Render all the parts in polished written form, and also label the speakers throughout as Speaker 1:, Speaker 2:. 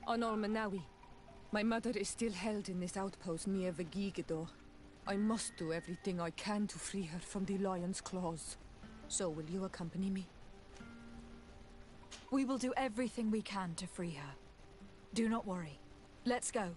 Speaker 1: On Olmanawi. My mother is still held in this outpost near Vigigidor. I must do everything I can to free her from the lion's claws. So will you accompany me?
Speaker 2: We will do everything we can to free her. Do not worry. Let's go.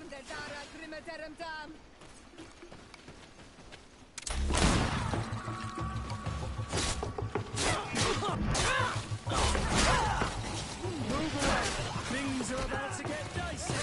Speaker 1: Der Dara Grimme Derem Dam.
Speaker 3: Move away! Things are about to get dicey!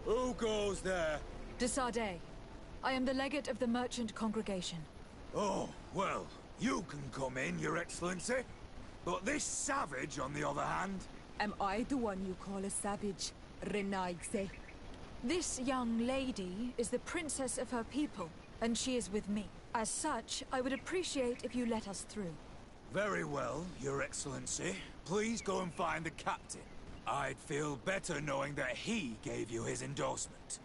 Speaker 4: Who goes there?
Speaker 2: De Sardet. I am the legate of the merchant congregation.
Speaker 4: Oh, well, you can come in, Your Excellency. But this savage, on the other hand...
Speaker 1: Am I the one you call a savage, Renaigse?
Speaker 2: This young lady is the princess of her people, and she is with me. As such, I would appreciate if you let us through.
Speaker 4: Very well, Your Excellency. Please go and find the captain. I'd feel better knowing that he gave you his endorsement.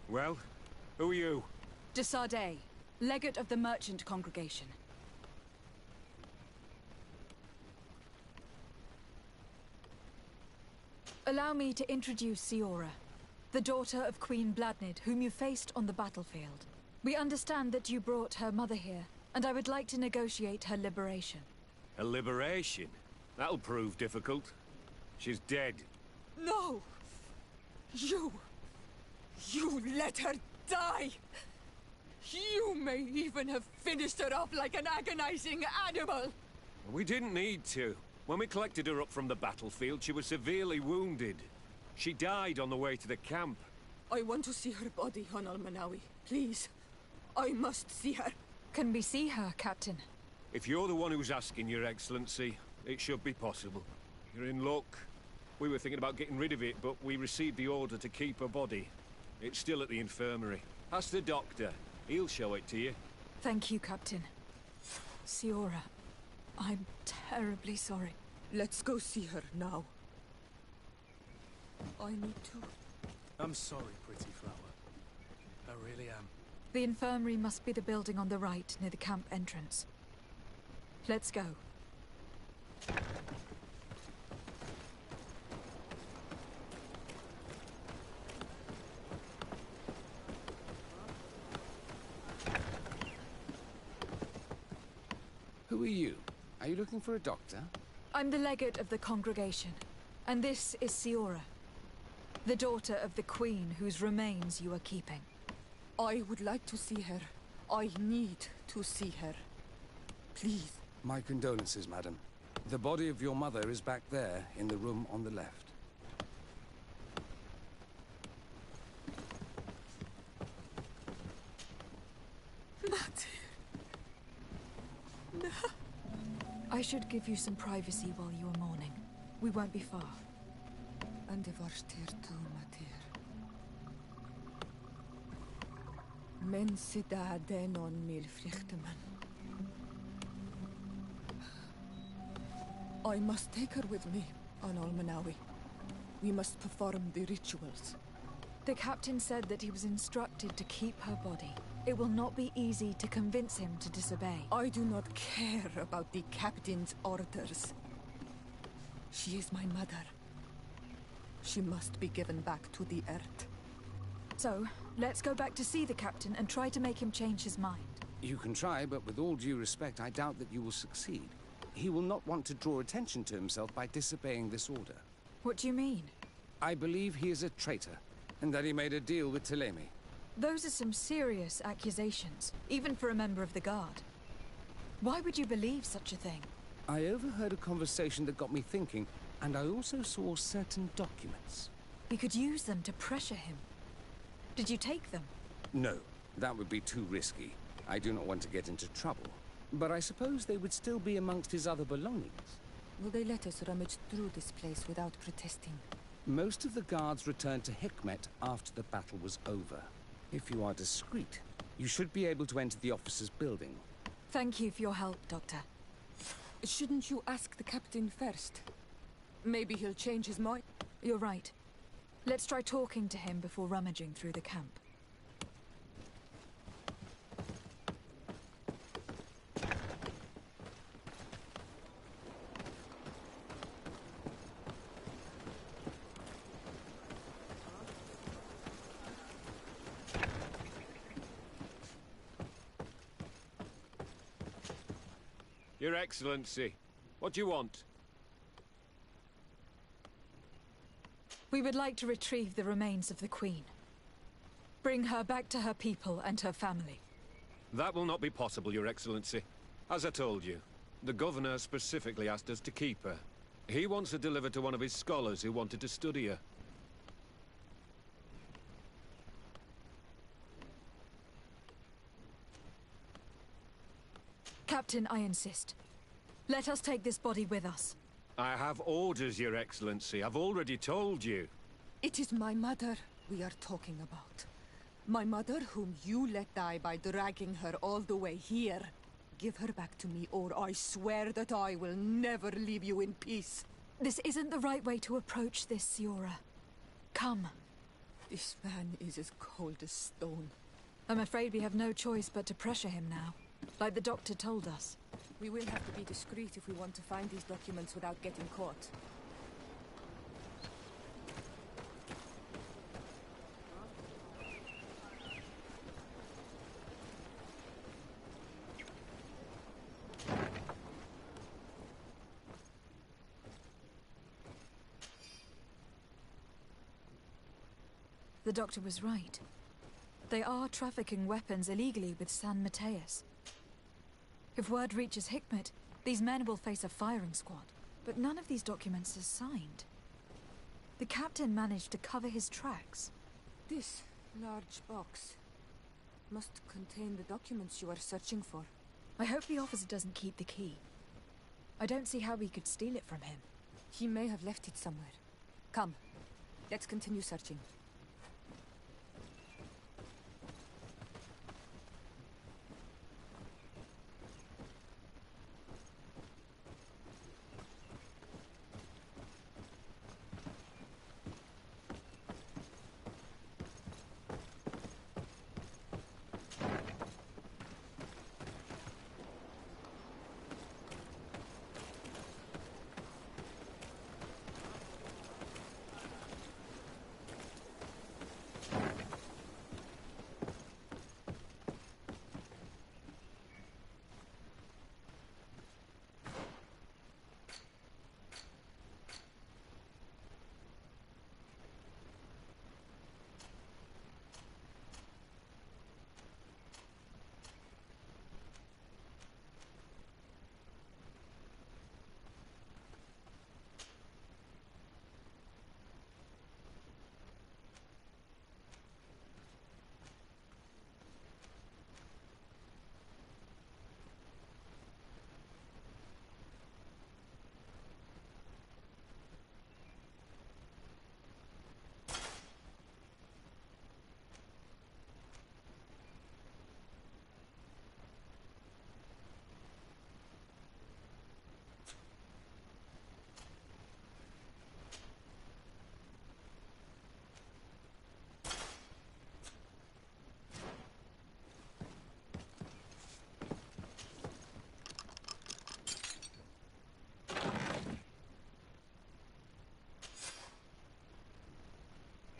Speaker 3: Well, who are you?
Speaker 2: De Sardet, legate of the merchant congregation. Allow me to introduce Siora, the daughter of Queen Bladnid, whom you faced on the battlefield. We understand that you brought her mother here, and I would like to negotiate her liberation.
Speaker 3: A liberation? That'll prove difficult. She's dead.
Speaker 1: No! You let her die! You may even have finished her off like an agonizing animal!
Speaker 3: We didn't need to. When we collected her up from the battlefield, she was severely wounded. She died on the way to the camp.
Speaker 1: I want to see her body, on Almanawi. Please. I must see her.
Speaker 2: Can we see her, Captain?
Speaker 3: If you're the one who's asking, Your Excellency, it should be possible. You're in luck. We were thinking about getting rid of it, but we received the order to keep her body. It's still at the infirmary. Ask the doctor. He'll show it to you.
Speaker 2: Thank you, Captain. Siora, I'm terribly sorry.
Speaker 1: Let's go see her now. I need to.
Speaker 5: I'm sorry, pretty flower. I really am.
Speaker 2: The infirmary must be the building on the right, near the camp entrance. Let's go.
Speaker 6: Who are you? Are you looking for a doctor?
Speaker 2: I'm the legate of the congregation, and this is Siora, the daughter of the queen whose remains you are keeping.
Speaker 1: I would like to see her. I need to see her. Please.
Speaker 6: My condolences, madam. The body of your mother is back there, in the room on the left.
Speaker 2: I should give you some privacy while you are mourning. We won't be far.
Speaker 1: And de varster tu, Matir. Men sida denon mil frichteman. I must take her with me on Almanawi. We must perform the rituals.
Speaker 2: The captain said that he was instructed to keep her body. It will not be easy to convince him to disobey.
Speaker 1: I do not care about the captain's orders. She is my mother. She must be given back to the earth.
Speaker 2: So, let's go back to see the captain and try to make him change his mind.
Speaker 6: You can try, but with all due respect, I doubt that you will succeed. He will not want to draw attention to himself by disobeying this order.
Speaker 2: What do you mean?
Speaker 6: I believe he is a traitor, and that he made a deal with Ptolemy.
Speaker 2: Those are some serious accusations, even for a member of the Guard. Why would you believe such a thing?
Speaker 6: I overheard a conversation that got me thinking, and I also saw certain documents.
Speaker 2: We could use them to pressure him. Did you take them?
Speaker 6: No, that would be too risky. I do not want to get into trouble. But I suppose they would still be amongst his other belongings.
Speaker 1: Will they let us rummage through this place without protesting?
Speaker 6: Most of the guards returned to Hikmet after the battle was over. If you are discreet, you should be able to enter the officers' building.
Speaker 2: Thank you for your help, Doctor.
Speaker 1: Shouldn't you ask the captain first? Maybe he'll change his mind.
Speaker 2: You're right. Let's try talking to him before rummaging through the camp.
Speaker 3: Your Excellency, what do you want?
Speaker 2: We would like to retrieve the remains of the Queen. Bring her back to her people and her family.
Speaker 3: That will not be possible, Your Excellency. As I told you, the Governor specifically asked us to keep her. He wants her delivered to one of his scholars who wanted to study her.
Speaker 2: Captain, I insist. Let us take this body with us.
Speaker 3: I have orders, Your Excellency. I've already told you.
Speaker 1: It is my mother we are talking about. My mother whom you let die by dragging her all the way here. Give her back to me, or I swear that I will never leave you in peace.
Speaker 2: This isn't the right way to approach this, Siora. Come.
Speaker 1: This man is as cold as stone.
Speaker 2: I'm afraid we have no choice but to pressure him now, like the doctor told us.
Speaker 1: We will have to be discreet if we want to find these documents without getting caught.
Speaker 2: The doctor was right. They are trafficking weapons illegally with San Mateus. If word reaches Hikmet, these men will face a firing squad. But none of these documents is signed. The captain managed to cover his tracks.
Speaker 1: This large box must contain the documents you are searching for.
Speaker 2: I hope the officer doesn't keep the key. I don't see how we could steal it from him.
Speaker 1: He may have left it somewhere. Come, let's continue searching.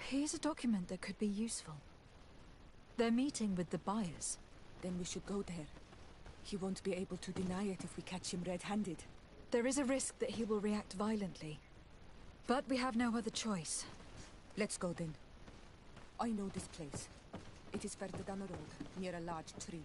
Speaker 2: Here's a document that could be useful. They're meeting with the buyers.
Speaker 1: Then we should go there. He won't be able to deny it if we catch him red-handed.
Speaker 2: There is a risk that he will react violently. But we have no other choice.
Speaker 1: Let's go then. I know this place. It is further down the road, near a large tree.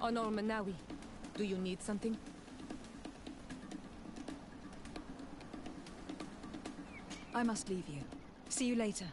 Speaker 1: Honor Manawi, do you need something?
Speaker 2: I must leave you. See you later.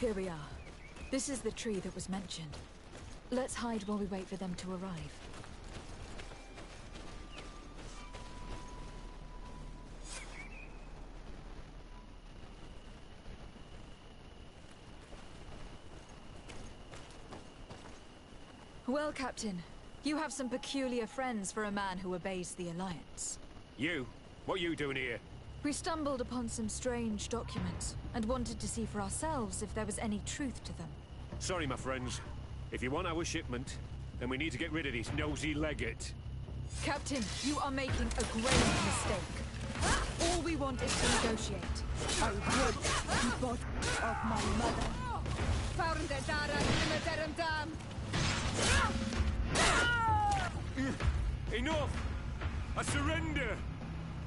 Speaker 2: Here we are. This is the tree that was mentioned. Let's hide while we wait for them to arrive. Well, Captain, you have some peculiar friends for a man who obeys the Alliance.
Speaker 3: You? What are you doing here?
Speaker 2: We stumbled upon some strange documents and wanted to see for ourselves if there was any truth to them.
Speaker 3: Sorry, my friends. If you want our shipment, then we need to get rid of this nosy legate.
Speaker 2: Captain, you are making a grave mistake. All we want is to negotiate.
Speaker 1: I would be bought of my mother. Found the Dara in the dam.
Speaker 3: Enough! I surrender!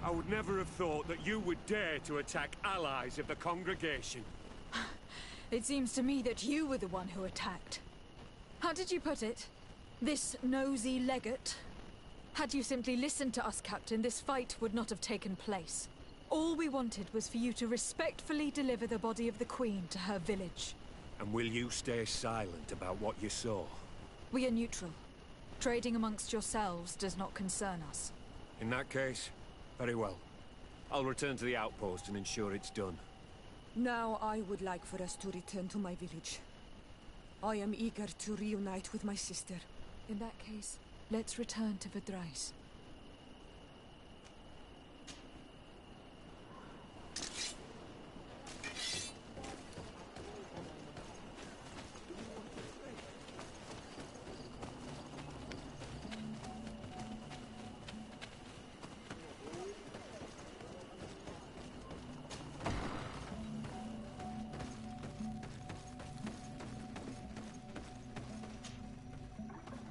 Speaker 3: I would never have thought that you would dare to attack allies of the congregation.
Speaker 2: It seems to me that you were the one who attacked. How did you put it? This nosy legate? Had you simply listened to us, Captain, this fight would not have taken place. All we wanted was for you to respectfully deliver the body of the Queen to her village.
Speaker 3: And will you stay silent about what you saw?
Speaker 2: We are neutral. Trading amongst yourselves does not concern us.
Speaker 3: In that case, very well. I'll return to the outpost and ensure it's done.
Speaker 1: Now I would like for us to return to my village. I am eager to reunite with my sister.
Speaker 2: In that case, let's return to Verdrais.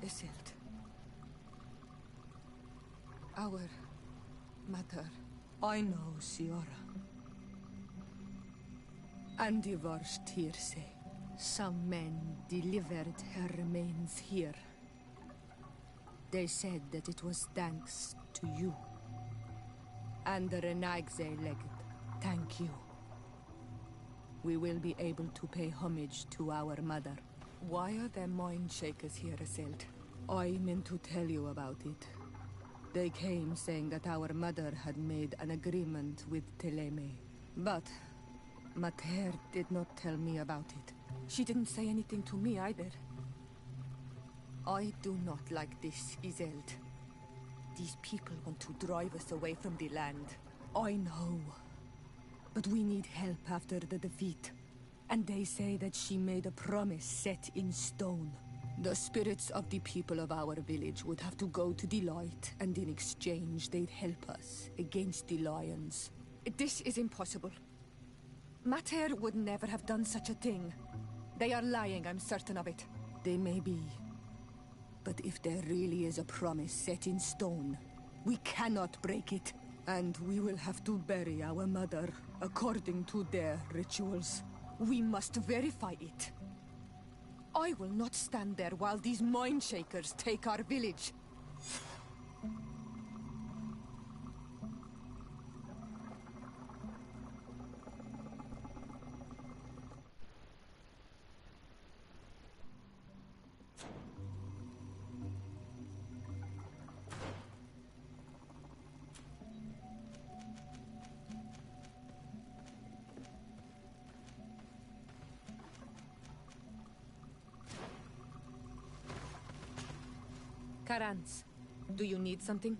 Speaker 1: Isildt. Our mother. I know, Siora. And the worst here say, some men delivered her remains here. They said that it was thanks to you. And the Renagze legate, thank you. We will be able to pay homage to our mother. Why are there mind shakers here, Isildt? I meant to tell you about it. They came saying that our mother had made an agreement with Teleme. But Mater did not tell me about it. She didn't say anything to me either. I do not like this, Isildt. These people want to drive us away from the land. I know. But we need help after the defeat. And they say that she made a promise set in stone. The spirits of the people of our village would have to go to the light, and in exchange they'd help us against the lions. This is impossible. Mater would never have done such a thing. They are lying, I'm certain of it. They may be. But if there really is a promise set in stone, we cannot break it. And we will have to bury our mother according to their rituals. We must verify it. I will not stand there while these mind shakers take our village. Karans, do you need something?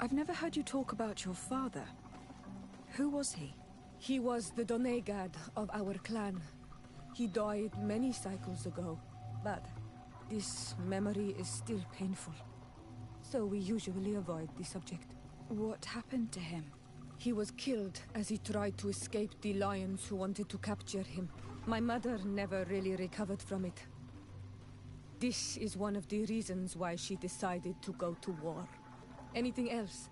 Speaker 2: I've never heard you talk about your father. Who was he?
Speaker 1: He was the Donegad of our clan. He died many cycles ago, but this memory is still painful. So we usually avoid the subject.
Speaker 2: What happened to him?
Speaker 1: He was killed as he tried to escape the lions who wanted to capture him. My mother never really recovered from it. This is one of the reasons why she decided to go to war. Anything else?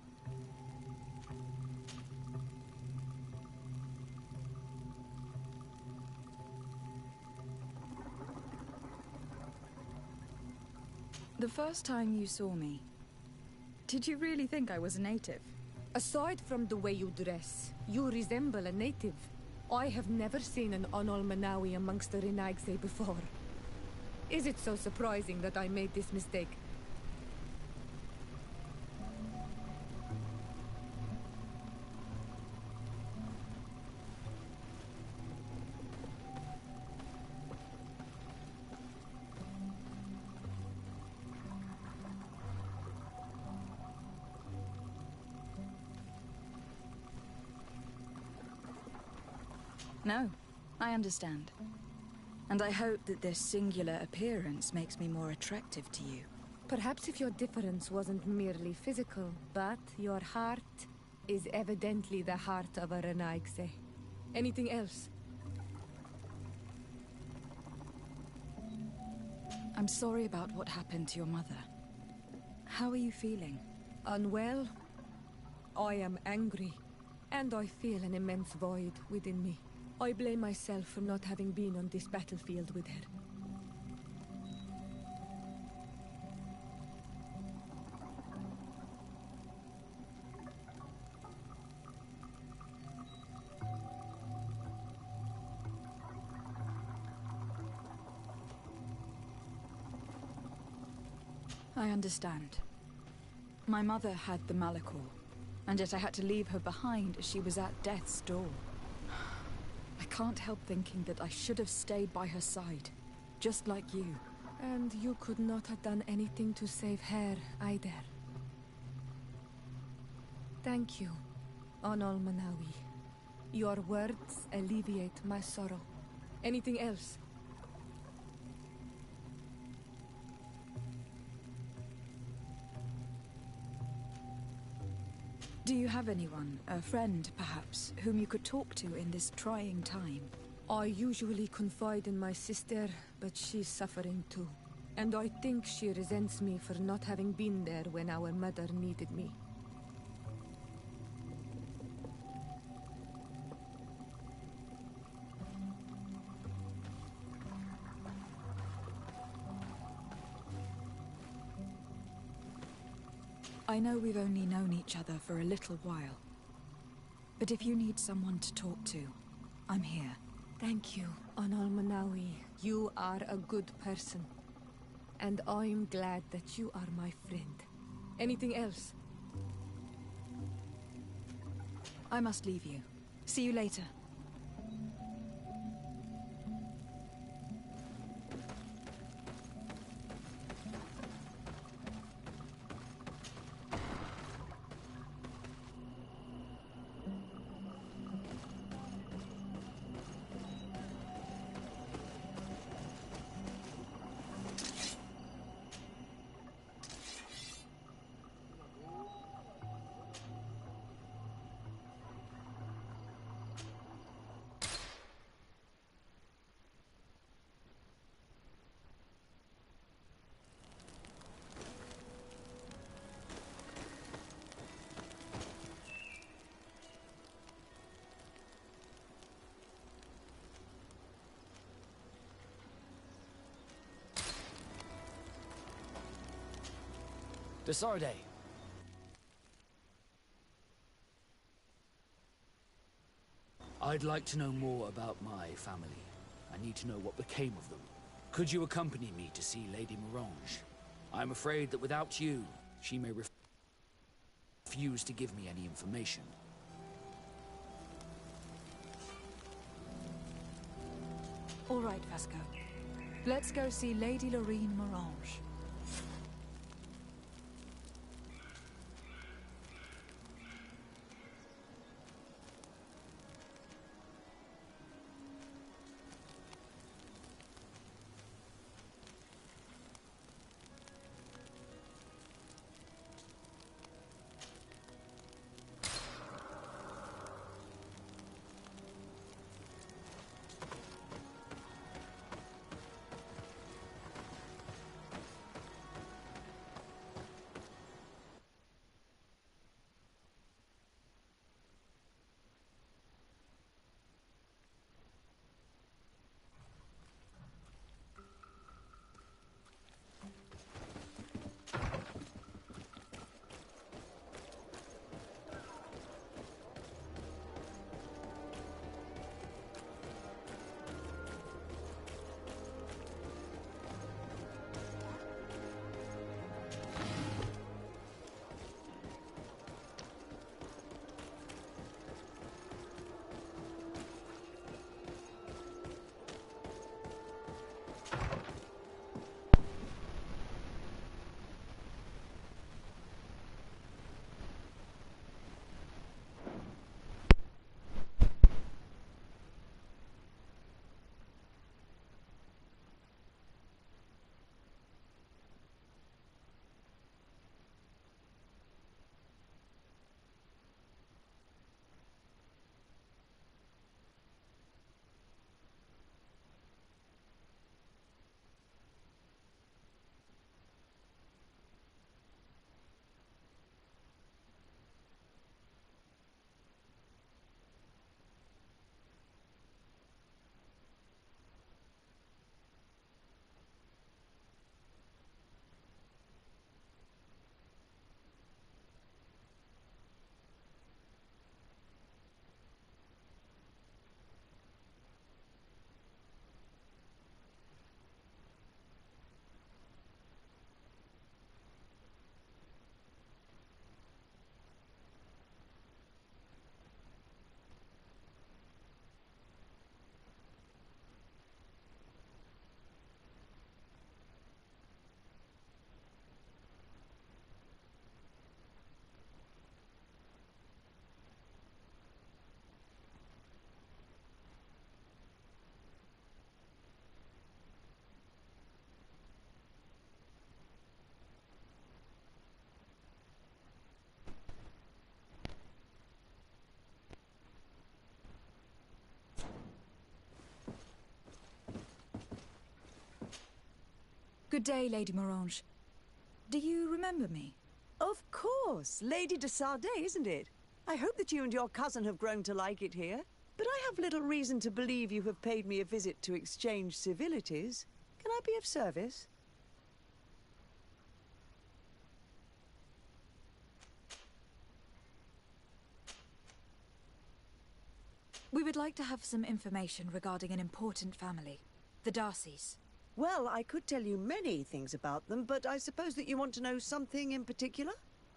Speaker 2: The first time you saw me, did you really think I was a native?
Speaker 1: Aside from the way you dress, you resemble a native. I have never seen an Onol Manawi amongst the Renaigse before. Is it so surprising that I made this mistake?
Speaker 2: No, I understand. And I hope that this singular appearance makes me more attractive to you.
Speaker 1: Perhaps if your difference wasn't merely physical, but your heart is evidently the heart of a Renaigse. Anything else?
Speaker 2: I'm sorry about what happened to your mother. How are you feeling?
Speaker 1: Unwell? I am angry, and I feel an immense void within me. I blame myself for not having been on this battlefield with her.
Speaker 2: I understand. My mother had the Malachor, and yet I had to leave her behind as she was at death's door. I can't help thinking that I should have stayed by her side, just like you.
Speaker 1: And you could not have done anything to save her, either. Thank you, Onol Manawi. Your words alleviate my sorrow. Anything else?
Speaker 2: Do you have anyone, a friend perhaps, whom you could talk to in this trying time?
Speaker 1: I usually confide in my sister, but she's suffering too. And I think she resents me for not having been there when our mother needed me.
Speaker 2: I know we've only known each other for a little while. But if you need someone to talk to, I'm here.
Speaker 1: Thank you, Onol Manawi. You are a good person. And I'm glad that you are my friend. Anything else?
Speaker 2: I must leave you. See you later.
Speaker 7: Desarde. I'd like to know more about my family. I need to know what became of them. Could you accompany me to see Lady Morange? I'm afraid that without you, she may refuse to give me any information.
Speaker 2: All right, Vasco. Let's go see Lady Lorene Morange. Good day, Lady Morange. Do you remember me?
Speaker 8: Of course! Lady de Sardet, isn't it? I hope that you and your cousin have grown to like it here. But I have little reason to believe you have paid me a visit to exchange civilities. Can I be of service?
Speaker 2: We would like to have some information regarding an important family, the Darcys.
Speaker 8: Well, I could tell you many things about them, but I suppose that you want to know something in particular?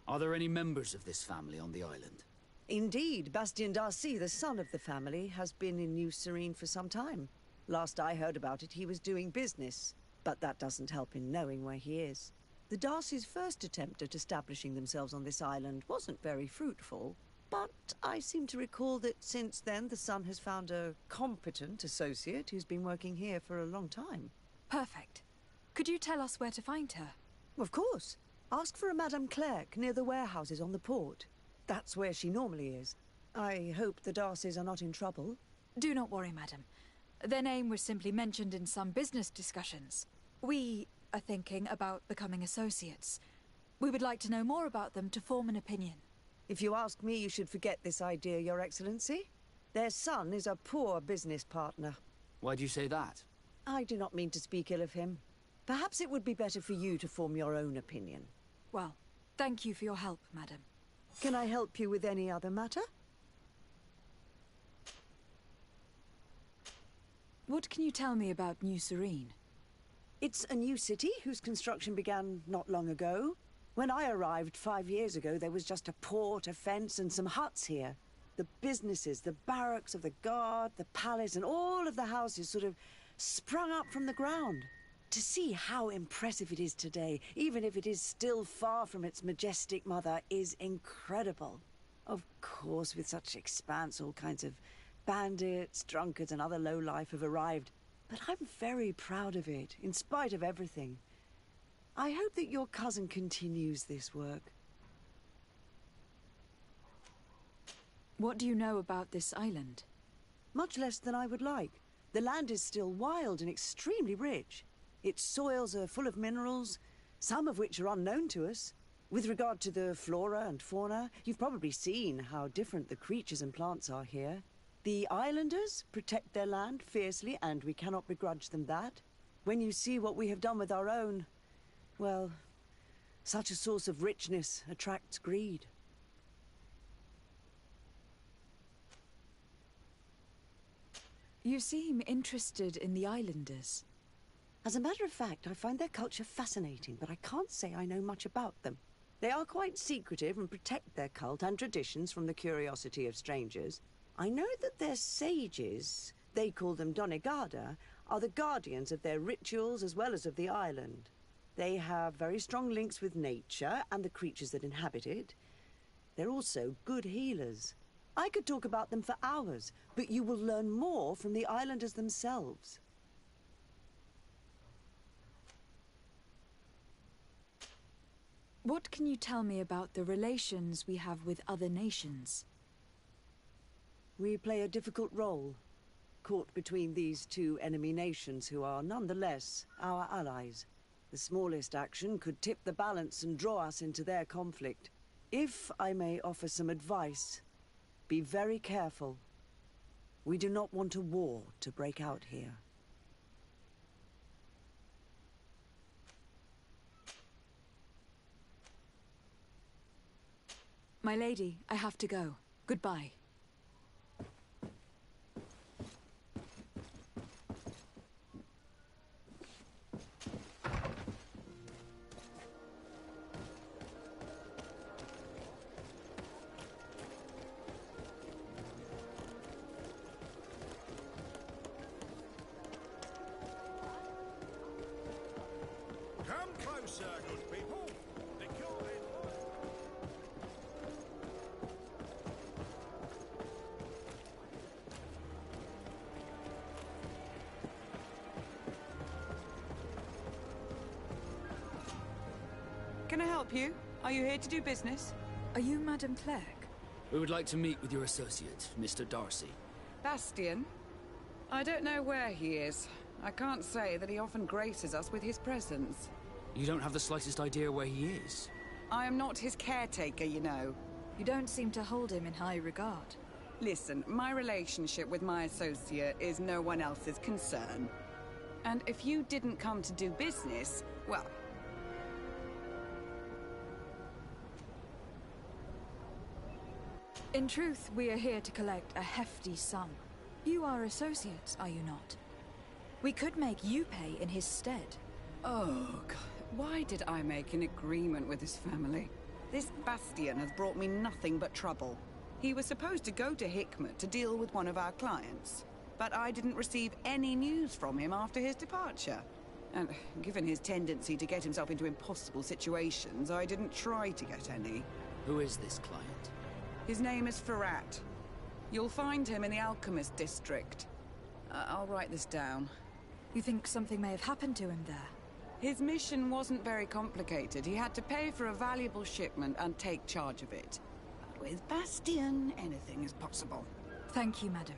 Speaker 7: Are there any members of this family on the island?
Speaker 8: Indeed, Bastien Darcy, the son of the family, has been in New Serene for some time. Last I heard about it, he was doing business, but that doesn't help in knowing where he is. The Darcys' first attempt at establishing themselves on this island wasn't very fruitful, but I seem to recall that since then the son has found a competent associate who's been working here for a long time.
Speaker 2: Perfect. Could you tell us where to find her?
Speaker 8: Of course. Ask for a Madame Clerc near the warehouses on the port. That's where she normally is. I hope the Darcys are not in trouble.
Speaker 2: Do not worry, madam. Their name was simply mentioned in some business discussions. We are thinking about becoming associates. We would like to know more about them to form an opinion.
Speaker 8: If you ask me, you should forget this idea, Your Excellency. Their son is a poor business partner.
Speaker 7: Why do you say that?
Speaker 8: I do not mean to speak ill of him. Perhaps it would be better for you to form your own opinion.
Speaker 2: Well, thank you for your help, madam.
Speaker 8: Can I help you with any other matter?
Speaker 2: What can you tell me about New Serene?
Speaker 8: It's a new city whose construction began not long ago. When I arrived 5 years ago, there was just a port, a fence, and some huts here. The businesses, the barracks of the guard, the palace, and all of the houses sort of sprung up from the ground. To see how impressive it is today, even if it is still far from its majestic mother, is incredible. Of course, with such expanse, all kinds of bandits, drunkards, and other lowlife have arrived. But I'm very proud of it, in spite of everything. I hope that your cousin continues this work.
Speaker 2: What do you know about this island?
Speaker 8: Much less than I would like. The land is still wild and extremely rich. Its soils are full of minerals, some of which are unknown to us. With regard to the flora and fauna, you've probably seen how different the creatures and plants are here. The islanders protect their land fiercely, and we cannot begrudge them that. When you see what we have done with our own, well, such a source of richness attracts greed.
Speaker 2: You seem interested in the islanders.
Speaker 8: As a matter of fact, I find their culture fascinating, but I can't say I know much about them. They are quite secretive and protect their cult and traditions from the curiosity of strangers. I know that their sages, they call them Donegada, are the guardians of their rituals as well as of the island. They have very strong links with nature and the creatures that inhabit it. They're also good healers. I could talk about them for hours, but you will learn more from the islanders themselves.
Speaker 2: What can you tell me about the relations we have with other nations?
Speaker 8: We play a difficult role, caught between these two enemy nations who are nonetheless our allies. The smallest action could tip the balance and draw us into their conflict. If I may offer some advice, be very careful. We do not want a war to break out here.
Speaker 2: My lady, I have to go. Goodbye.
Speaker 9: Come closer, good people. The cure is...
Speaker 10: Can I help you? Are you here to do business?
Speaker 2: Are you Madame Clerc?
Speaker 7: We would like to meet with your associate, Mr. Darcy.
Speaker 10: Bastien? I don't know where he is. I can't say that he often graces us with his presence.
Speaker 7: You don't have the slightest idea where he is?
Speaker 10: I am not his caretaker, you know.
Speaker 2: You don't seem to hold him in high regard.
Speaker 10: Listen, my relationship with my associate is no one else's concern. And if you didn't come to do business, well...
Speaker 2: In truth, we are here to collect a hefty sum. You are associates, are you not? We could make you pay in his stead.
Speaker 10: Oh, God. Why did I make an agreement with his family? This Bastian has brought me nothing but trouble. He was supposed to go to Hikmet to deal with one of our clients, but I didn't receive any news from him after his departure. And given his tendency to get himself into impossible situations, I didn't try to get any.
Speaker 7: Who is this client?
Speaker 10: His name is Ferrat. You'll find him in the Alchemist District. I'll write this down.
Speaker 2: You think something may have happened to him there?
Speaker 10: His mission wasn't very complicated. He had to pay for a valuable shipment and take charge of it. But with Bastian, anything is possible.
Speaker 2: Thank you, madam.